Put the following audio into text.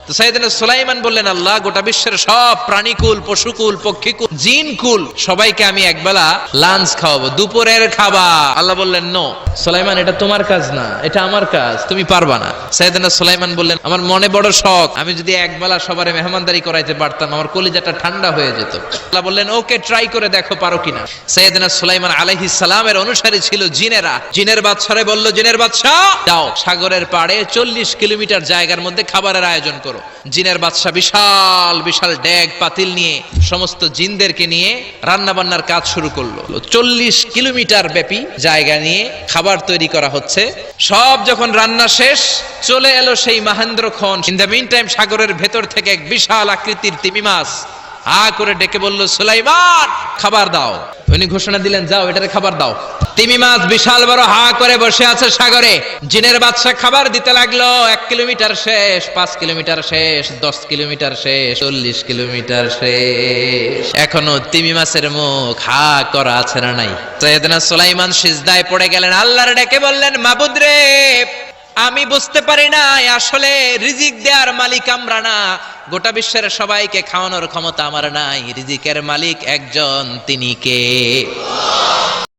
তো সাইয়েদনা সুলাইমান বললেন, আল্লাহ, গোটা বিশ্বের সব প্রাণীকুল, পশুকুল, পক্ষীকুল, জিনকুল সবাইকে আমি একবেলা লাঞ্চ খাওয়াবো, দুপুরের খাবার। আল্লাহ বললেন, নো সুলাইমান, এটা তোমার কাজ না, এটা আমার কাজ, তুমি পারবা না। সাইয়েদনা সুলাইমান বললেন, আমার মনে বড় শখ, আমি যদি একবেলা সবারে মেহমানদারি করাইতে পারতাম, আমার কলিজাটা ঠান্ডা হয়ে যেত। আল্লাহ বললেন, ওকে, ট্রাই করে দেখো পারো কিনা। সাইয়েদনা সুলাইমান আলাইহিস সালামের অনুসারী ছিল জিনেরা। জিনের বাদশারে বলল, জিনের বাদশা, দাও সাগরের পাড়ে 40 কিলোমিটার জায়গার মধ্যে খাবারের আয়োজন করো। জিনের বাদশা বিশাল বিশাল ডেগ পাতিল নিয়ে সমস্ত জিনদেরকে নিয়ে রান্না বান্নার কাজ শুরু করলো। 40 কিলোমিটার ব্যাপী জায়গা নিয়ে খাবার তৈরি করা হচ্ছে। সব যখন রান্না শেষ, চলে এলো সেই মহেন্দ্রক্ষণ। ইন দ্য মিন টাইম সাগরের ভেতর থেকে এক বিশাল আকৃতির তিমি মাছ হা করে ডেকে বলল, সুলাইমান, খাবার দাও। উনি ঘোষণা দিলেন, যাও এটারে খাবার দাও। তিমি মাছ বিশাল বড় হা করে বসে আছে সাগরে। জিনের বাদশা খাবার দিতে লাগলো। 1 কিলোমিটার শেষ, 5 কিলোমিটার শেষ, 10 কিলোমিটার শেষ, 40 কিলোমিটার শেষ, এখনো তিমি মাছের মুখ হা করা আছে না নাই? সাইয়েদনা সুলাইমান সিজদায় পড়ে গেলেন, আল্লাহর ডেকে বললেন, মাবুদ রে, আমি বুঝতে পারি না আসলে রিজিক দেওয়ার মালিক আমরা না, গোটা বিশ্বের সবাইকে খাওয়ানোর ক্ষমতা আমার নাই, রিজিকের মালিক একজন, তিনি কে?